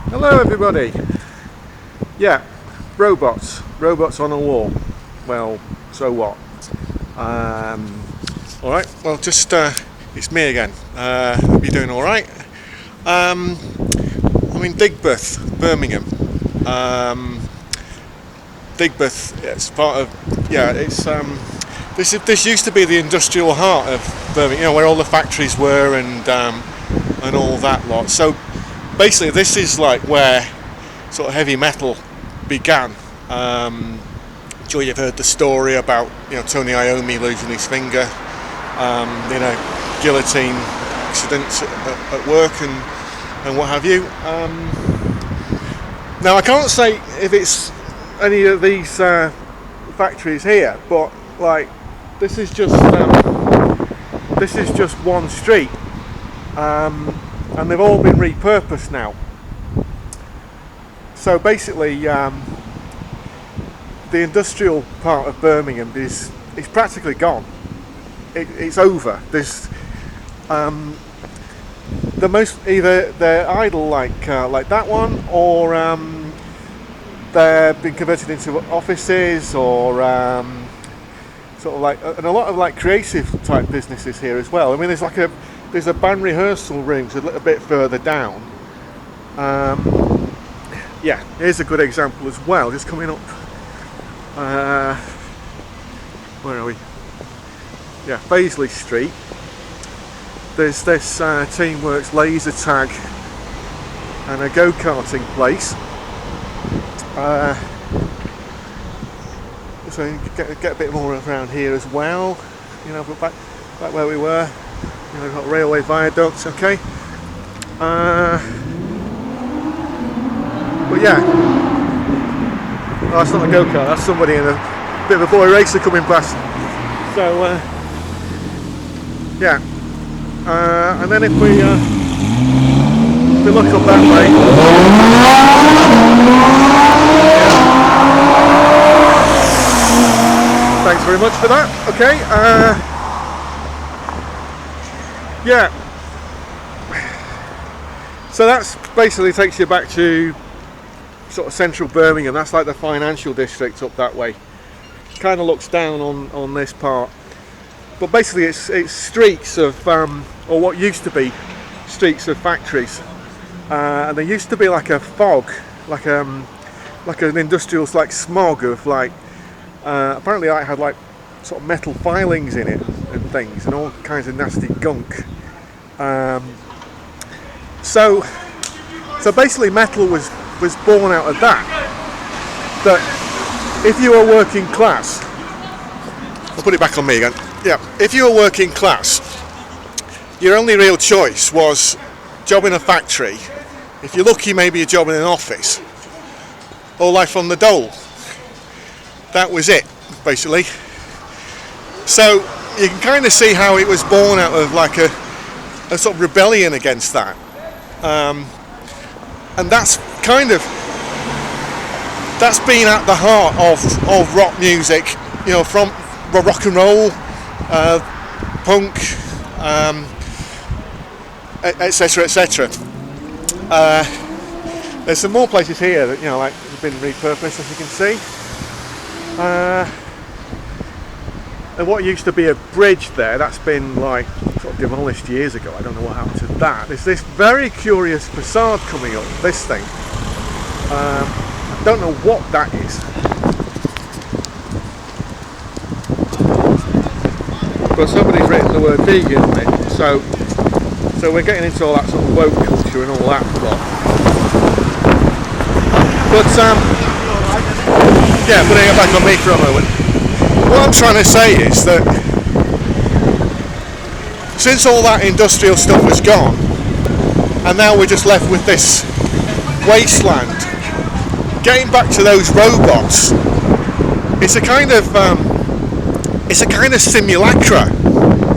Hello everybody. Yeah, robots on a wall. Well, so what? Alright, well just it's me again. Hope you're doing alright. I'm in Digbeth, Birmingham. Digbeth, it's part of, it's this used to be the industrial heart of Birmingham, where all the factories were and all that lot. So basically this is like where sort of heavy metal began. I'm sure you've heard the story about Tony Iomi losing his finger, guillotine accidents at work and what have you. Now I can't say if it's any of these factories here, but like this is just one street, and they've all been repurposed now. So basically, the industrial part of Birmingham is practically gone. It's over. There's the most either they're idle like that one, or they've been converted into offices, or sort of like, and a lot of like creative type businesses here as well. I mean, there's a band rehearsal rooms a little bit further down. Yeah, here's a good example as well. Just coming up. Where are we? Yeah, Paisley Street. There's this Teamworks laser tag and a go-karting place. So you get a bit more around here as well. But back where we were. We've got railway viaducts. Okay. But yeah, that's not a go-kart, that's somebody in a bit of a boy racer coming past. So yeah, and then if we look up that way, thanks very much for that. Okay, yeah, so that's basically takes you back to sort of central Birmingham. That's like the financial district up that way. Kind of looks down on this part, but basically it's streets of or what used to be streets of factories, and there used to be like a fog, like an industrial like smog of like apparently I had like sort of metal filings in it and things and all kinds of nasty gunk. So basically metal was born out of that if you were working class, I'll put it back on me again. Yeah, if you were working class, your only real choice was job in a factory. If you're lucky, maybe a job in an office, or life on the dole. That was it, basically. So you can kind of see how it was born out of like a sort of rebellion against that. And that's been at the heart of rock music, from rock and roll, punk, etc., etc. There's some more places here that like have been repurposed, as you can see. And what used to be a bridge there, that's been like sort of demolished years ago. I don't know what happened to that. There's this very curious facade coming up, this thing. I don't know what that is. But somebody's written the word vegan on it. So we're getting into all that sort of woke culture and all that lot. But yeah, putting it back on me for a moment. What I'm trying to say is that since all that industrial stuff was gone, and now we're just left with this wasteland, getting back to those robots, it's a kind of simulacra.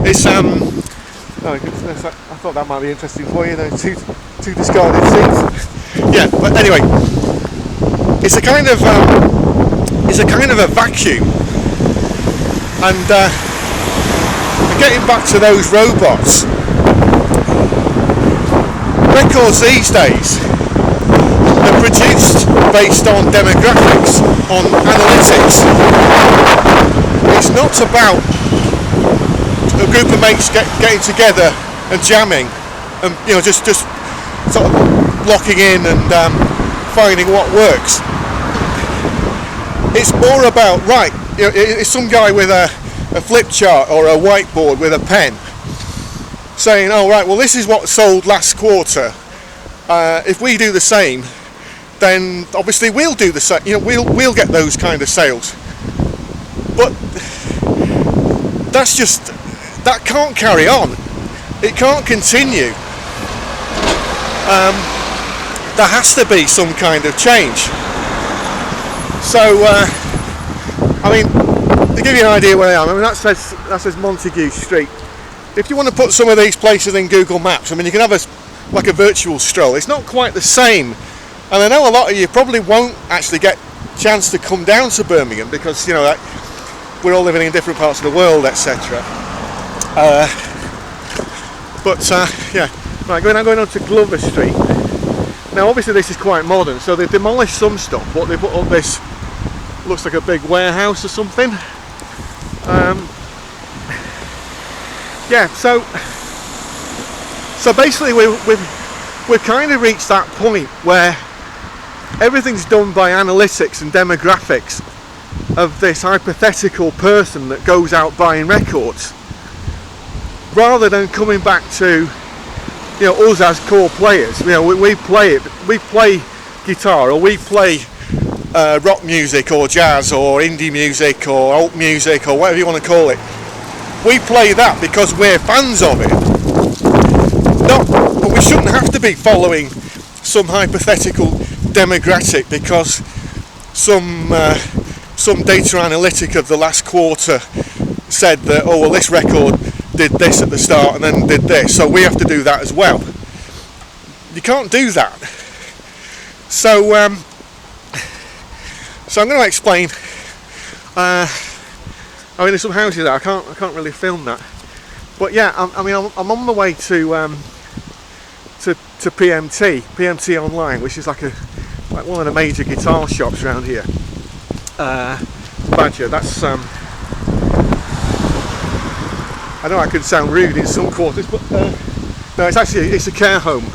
It's I thought that might be interesting for you. Those two discarded seats. Yeah, but anyway, it's a kind of a vacuum. And getting back to those robots, records these days they're produced based on demographics, on analytics. It's not about a group of mates getting together and jamming and just sort of locking in and finding what works. It's more about, right, it's some guy with a flip chart or a whiteboard with a pen saying, oh right, well this is what sold last quarter. If we do the same, then obviously we'll do the same. We'll get those kind of sales. But that can't carry on. It can't continue. There has to be some kind of change. So, to give you an idea where I am, that says Montague Street. If you want to put some of these places in Google Maps, you can have a virtual stroll. It's not quite the same, and I know a lot of you probably won't actually get a chance to come down to Birmingham because we're all living in different parts of the world, etc. Right, going on to Glover Street. Now, obviously, this is quite modern, so they've demolished some stuff, but they put up this, looks like a big warehouse or something. So basically, we've kind of reached that point where everything's done by analytics and demographics of this hypothetical person that goes out buying records, rather than coming back to us as core players. We play guitar, or we play rock music or jazz or indie music or alt music or whatever you want to call it. We play that because we're fans of it. But we shouldn't have to be following some hypothetical demographic because some data analytic of the last quarter said that, oh well, this record did this at the start and then did this, so we have to do that as well. You can't do that. So I'm going to explain. There's some houses there. I can't really film that, but yeah, I'm on the way to PMT Online, which is like one of the major guitar shops around here. Badger. That's I know I could sound rude in some quarters, but no, it's a care home.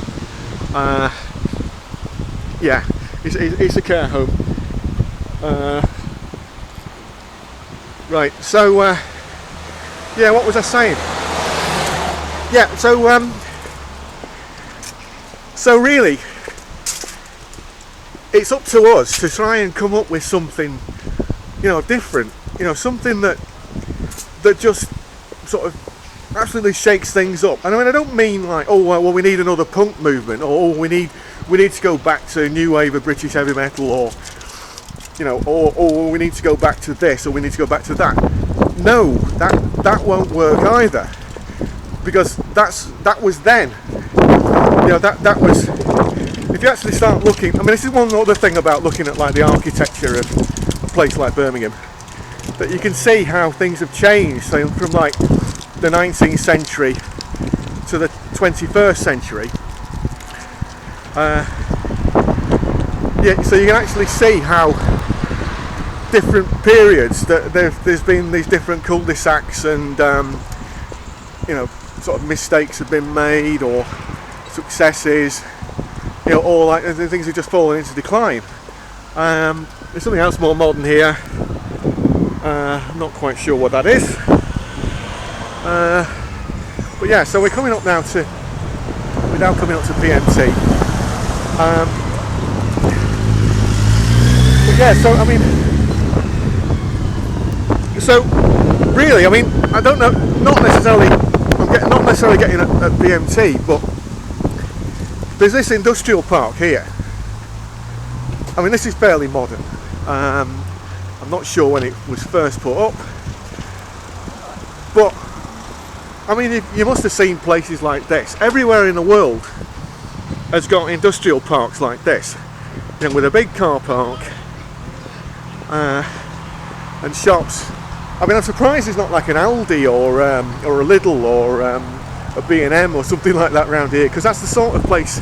It's a care home. Right, so what was I saying? Yeah, so really, it's up to us to try and come up with something, different, something that just sort of absolutely shakes things up. And I don't mean like, oh well, we need another punk movement, or we need to go back to new wave of British heavy metal, or or we need to go back to this, or we need to go back to that. No, that won't work either, because that was then. That was. If you actually start looking, this is one other thing about looking at like the architecture of a place like Birmingham, that you can see how things have changed. So from like the 19th century to the 21st century. So you can actually see how different periods that there's been these different cul-de-sacs, and sort of mistakes have been made, or successes, or like things have just fallen into decline. There's something else more modern here. I'm not quite sure what that is. But yeah, so we're now coming up to PMT. But yeah, so really, I don't know, not necessarily getting at PMT, but there's this industrial park here. This is fairly modern. I'm not sure when it was first put up, but you must have seen places like this. Everywhere in the world has got industrial parks like this, with a big car park and shops. I'm surprised it's not like an Aldi or a Lidl or a B&M or something like that around here, because that's the sort of place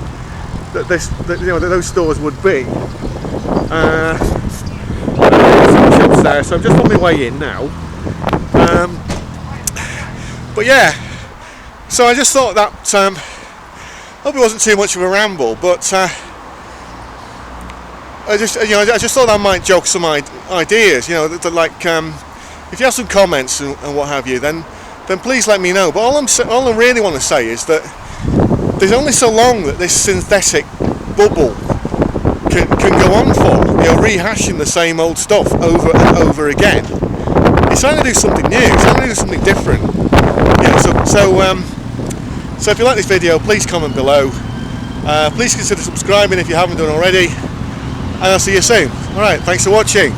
that those stores would be. Shops there, so I'm just on my way in now. But yeah, so I just thought that hope it wasn't too much of a ramble, but I just thought I might jog some ideas. That like if you have some comments and what have you, then please let me know. But all I really want to say is that there's only so long that this synthetic bubble can go on for. Rehashing the same old stuff over and over again. It's trying to do something new. It's trying to do something different. So if you like this video, please comment below. Please consider subscribing if you haven't done already. And I'll see you soon. Alright, thanks for watching.